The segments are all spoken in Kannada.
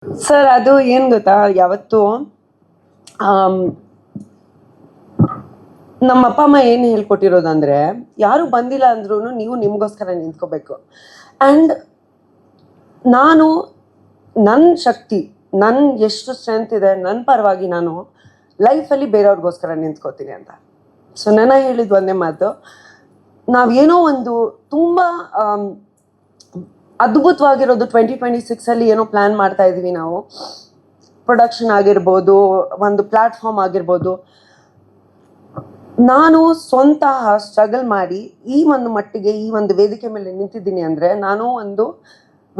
ಸರ್ ಅದು ಏನು ಗೊತ್ತಾ, ಯಾವತ್ತು ನಮ್ಮ ಅಪ್ಪ ಅಮ್ಮ ಏನು ಹೇಳ್ಕೊಟ್ಟಿರೋದಂದ್ರೆ, ಯಾರು ಬಂದಿಲ್ಲ ಅಂದ್ರೂ ನೀವು ನಿಮಗೋಸ್ಕರ ನಿಂತ್ಕೋಬೇಕು. ಆ್ಯಂಡ್ ನಾನು ನನ್ನ ಶಕ್ತಿ, ನನ್ನ ಎಷ್ಟು ಸ್ಟ್ರೆಂತ್ ಇದೆ, ನನ್ನ ಪರವಾಗಿ ನಾನು ಲೈಫಲ್ಲಿ ಬೇರೆಯವ್ರಿಗೋಸ್ಕರ ನಿಂತ್ಕೋತೀನಿ ಅಂತ. ಸೊ ನನ್ನ ಹೇಳಿದ್ದು ಒಂದೇ ಮಾತು, ನಾವೇನೋ ಒಂದು ತುಂಬ ಅದ್ಭುತವಾಗಿರೋದು 2026 ಏನೋ ಪ್ಲ್ಯಾನ್ ಮಾಡ್ತಾ ಇದ್ದೀವಿ ನಾವು. ಪ್ರೊಡಕ್ಷನ್ ಆಗಿರ್ಬೋದು, ಒಂದು ಪ್ಲ್ಯಾಟ್ಫಾರ್ಮ್ ಆಗಿರ್ಬೋದು. ನಾನು ಸ್ವಂತ ಸ್ಟ್ರಗಲ್ ಮಾಡಿ ಈ ಒಂದು ಮಟ್ಟಿಗೆ ಈ ಒಂದು ವೇದಿಕೆ ಮೇಲೆ ನಿಂತಿದ್ದೀನಿ ಅಂದರೆ, ನಾನು ಒಂದು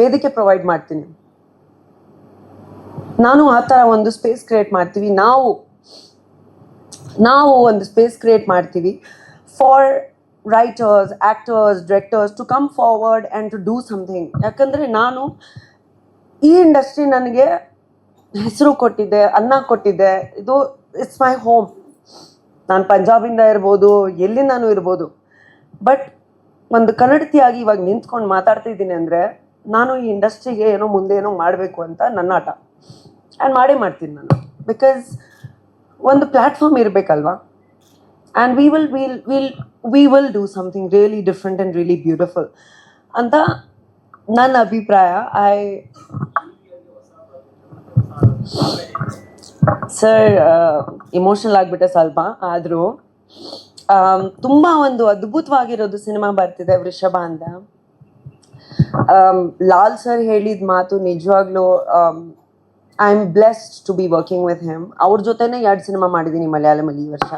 ವೇದಿಕೆ ಪ್ರೊವೈಡ್ ಮಾಡ್ತೀನಿ. ನಾನು ಆ ಥರ ಒಂದು ಸ್ಪೇಸ್ ಕ್ರಿಯೇಟ್ ಮಾಡ್ತೀವಿ. ನಾವು ಒಂದು ಸ್ಪೇಸ್ ಕ್ರಿಯೇಟ್ ಮಾಡ್ತೀವಿ for writers, actors, directors to come forward and to do something. ಯಾಕಂದರೆ ನಾನು ಈ ಇಂಡಸ್ಟ್ರಿ ನನಗೆ ಹೆಸರು ಕೊಟ್ಟಿದ್ದೆ, ಅನ್ನ ಕೊಟ್ಟಿದ್ದೆ. ಇದು ಇಟ್ಸ್ ಮೈ ಹೋಮ್. ನಾನು ಪಂಜಾಬಿಂದ ಇರ್ಬೋದು, ಎಲ್ಲಿಂದಾನು ಇರ್ಬೋದು. ಬಟ್ ಒಂದು ಕನ್ನಡತಿಯಾಗಿ ಇವಾಗ ನಿಂತ್ಕೊಂಡು ಮಾತಾಡ್ತಿದ್ದೀನಿ ಅಂದರೆ, ನಾನು ಈ ಇಂಡಸ್ಟ್ರಿಗೆ ಏನೋ ಮುಂದೆ ಏನೋ ಮಾಡಬೇಕು ಅಂತ ನನ್ನ ಆಟ. ಆ್ಯಂಡ್ ಮಾಡೇ ಮಾಡ್ತೀನಿ ನಾನು. ಬಿಕಾಸ್ ಒಂದು ಪ್ಲ್ಯಾಟ್ಫಾರ್ಮ್ ಇರಬೇಕಲ್ವಾ. And we will do something really different and really beautiful ಅಂತ ನನ್ನ ಅಭಿಪ್ರಾಯ. ಸರ್ ಇಮೋಷನಲ್ ಆಗಿಬಿಟ್ಟೆ ಸ್ವಲ್ಪ. ಆದರೂ ತುಂಬ ಒಂದು ಅದ್ಭುತವಾಗಿರೋದು ಸಿನಿಮಾ ಬರ್ತಿದೆ, ವೃಷಭ ಅಂತ. ಲಾಲ್ ಸರ್ ಹೇಳಿದ ಮಾತು ನಿಜವಾಗ್ಲೂ, I am blessed to be working with him. ಅವ್ರ ಜೊತೆನೇ 2 ಸಿನಿಮಾ ಮಾಡಿದ್ದೀನಿ ಮಲಯಾಳಮಲ್ಲಿ ಈ ವರ್ಷ.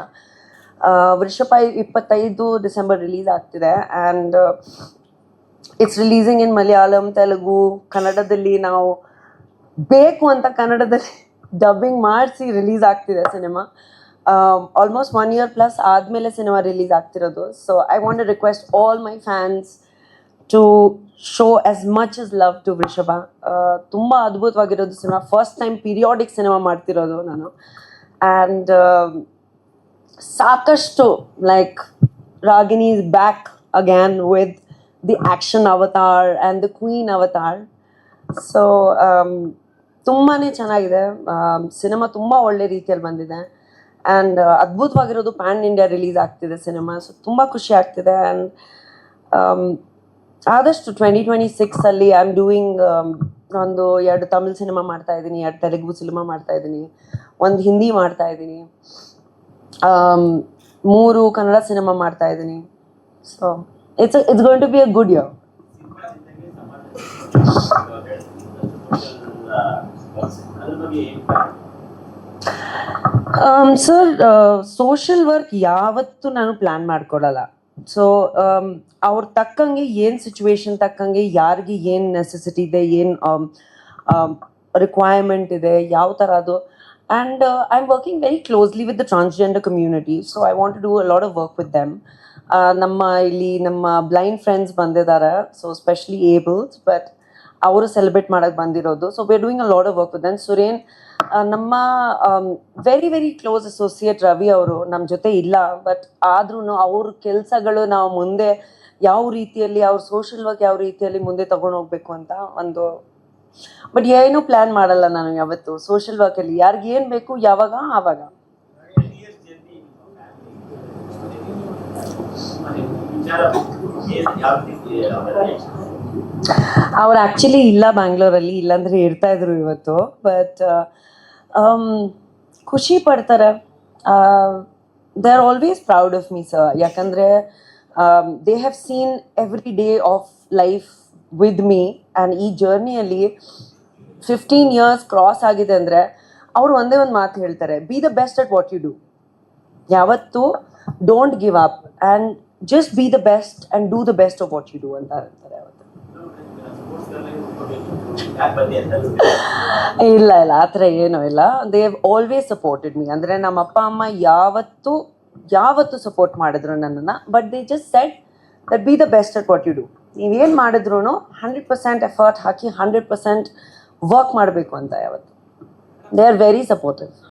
ವೃಷಭ 25 ಡಿಸೆಂಬರ್ ರಿಲೀಸ್ ಆಗ್ತಿದೆ. And it's releasing in Malayalam, Telugu, ಕನ್ನಡದಲ್ಲಿ ನಾವು ಬೇಕು ಅಂತ ಕನ್ನಡದಲ್ಲಿ ಡಬ್ಬಿಂಗ್ ಮಾಡಿಸಿ ರಿಲೀಸ್ ಆಗ್ತಿದೆ ಸಿನಿಮಾ. ಆಲ್ಮೋಸ್ಟ್ 1 year ಪ್ಲಸ್ ಆದಮೇಲೆ ಸಿನಿಮಾ ರಿಲೀಸ್ ಆಗ್ತಿರೋದು. So I want to request all my fans to show as much as love to Vrushabha. ತುಂಬ ಅದ್ಭುತವಾಗಿರೋದು ಸಿನಿಮಾ. ಫಸ್ಟ್ ಟೈಮ್ ಪೀರಿಯಾಡಿಕ್ ಸಿನಿಮಾ ಮಾಡ್ತಿರೋದು ನಾನು. ಆ್ಯಂಡ್ ಸಾಕಷ್ಟು like Ragini is back again with the action avatar and the queen avatar. So ತುಂಬಾ ಚೆನ್ನಾಗಿದೆ ಸಿನಿಮಾ. ತುಂಬ ಒಳ್ಳೆ ರೀತಿಯಲ್ಲಿ ಬಂದಿದೆ. ಆ್ಯಂಡ್ ಅದ್ಭುತವಾಗಿರೋದು ಪ್ಯಾನ್ ಇಂಡಿಯಾ ರಿಲೀಸ್ ಆಗ್ತಿದೆ ಸಿನಿಮಾ. ಸೊ ತುಂಬ ಖುಷಿ ಆಗ್ತಿದೆ. ಆ್ಯಂಡ್ ಆದಷ್ಟು 2026 ಐ ಆಮ್ ಡೂಯಿಂಗ್ ಒಂದು 2 ತಮಿಳ್ ಸಿನಿಮಾ ಮಾಡ್ತಾ ಇದ್ದೀನಿ, 2 ತೆಲುಗು ಸಿನಿಮಾ ಮಾಡ್ತಾ ಇದ್ದೀನಿ, 1 ಹಿಂದಿ ಮಾಡ್ತಾ ಇದ್ದೀನಿ, 3 ಕನ್ನಡ ಸಿನಿಮಾ ಮಾಡ್ತಾ ಇದ್ದೀನಿ. So it's going to be a good year. Sir social work ಯಾವತ್ತೂ ನಾನು ಪ್ಲ್ಯಾನ್ ಮಾಡ್ಕೊಡಲ್ಲ. ಸೊ ಅವ್ರ ತಕ್ಕಂಗೆ ಏನು ಸಿಚುವೇಶನ್ ತಕ್ಕಂಗೆ ಯಾರಿಗೆ ಏನು ನೆಸೆಸಿಟಿ ಇದೆ, ಏನು ರಿಕ್ವೈರ್ಮೆಂಟ್ ಇದೆ, ಯಾವ ಥರ ಅದು. And I am working very closely with the transgender community. So I want to do a lot of work with them. ನಮ್ಮ ಬ್ಲೈಂಡ್ ಫ್ರೆಂಡ್ಸ್ ಬಂದಿದ್ದಾರೆ, ಸೊ ಸ್ಪೆಷಲಿ ಏಬಲ್ಸ್, ಬಟ್ ಅವರು ಸೆಲೆಬ್ರೇಟ್ ಮಾಡೋಕ್ಕೆ ಬಂದಿರೋದು. So we are doing a lot of work with them. Suren ನಮ್ಮ very very close associate Ravi ಅವರು ನಮ್ಮ ಜೊತೆ ಇಲ್ಲ. ಬಟ್ ಆದ್ರೂ ಅವ್ರ ಕೆಲಸಗಳು ನಾವು ಮುಂದೆ ಯಾವ ರೀತಿಯಲ್ಲಿ, ಅವ್ರ ಸೋಷಿಯಲ್ ವರ್ಕ್ ಯಾವ ರೀತಿಯಲ್ಲಿ ಮುಂದೆ ತಗೊಂಡು ಹೋಗ್ಬೇಕು ಅಂತ ಒಂದು. ಬಟ್ ಏನೂ ಪ್ಲ್ಯಾನ್ ಮಾಡಲ್ಲ ನಾನು ಯಾವತ್ತು ಸೋಷಿಯಲ್ ವರ್ಕಲ್ಲಿ. ಯಾರಿಗೆ ಏನು ಬೇಕು ಯಾವಾಗ ಆವಾಗ. ಅವ್ರು ಆ್ಯಕ್ಚುಲಿ ಇಲ್ಲ ಬ್ಯಾಂಗ್ಳೂರಲ್ಲಿ, ಇಲ್ಲಾಂದರೆ ಇರ್ತಾಯಿದ್ರು ಇವತ್ತು. ಬಟ್ ಖುಷಿ ಪಡ್ತಾರೆ. They are always proud of me sir. ಯಾಕಂದರೆ they have seen every day of life with me. And ಈ ಜರ್ನಿಯಲ್ಲಿ 15 years ಕ್ರಾಸ್ ಆಗಿದೆ ಅಂದರೆ ಅವರು ಒಂದೇ ಒಂದು ಮಾತು ಹೇಳ್ತಾರೆ, be the best at what you do. ಯಾವತ್ತು don't give up and just be the best and do the best of what you do ಅಂತ ಹೇಳ್ತಾರೆ ಯಾವತ್ತು. ಇಲ್ಲ ಆ ಥರ ಏನೂ ಇಲ್ಲ. They have always supported me. ಅಂದರೆ ನಮ್ಮ ಅಪ್ಪ ಅಮ್ಮ ಯಾವತ್ತು ಸಪೋರ್ಟ್ ಮಾಡಿದ್ರು ನನ್ನನ್ನು. But they just said that be the best at what you do. ನೀವೇನು ಮಾಡಿದ್ರು 100% ಎಫರ್ಟ್ ಹಾಕಿ 100% ವರ್ಕ್ ಮಾಡಬೇಕು ಅಂತ ಯಾವತ್ತು. They are very supportive.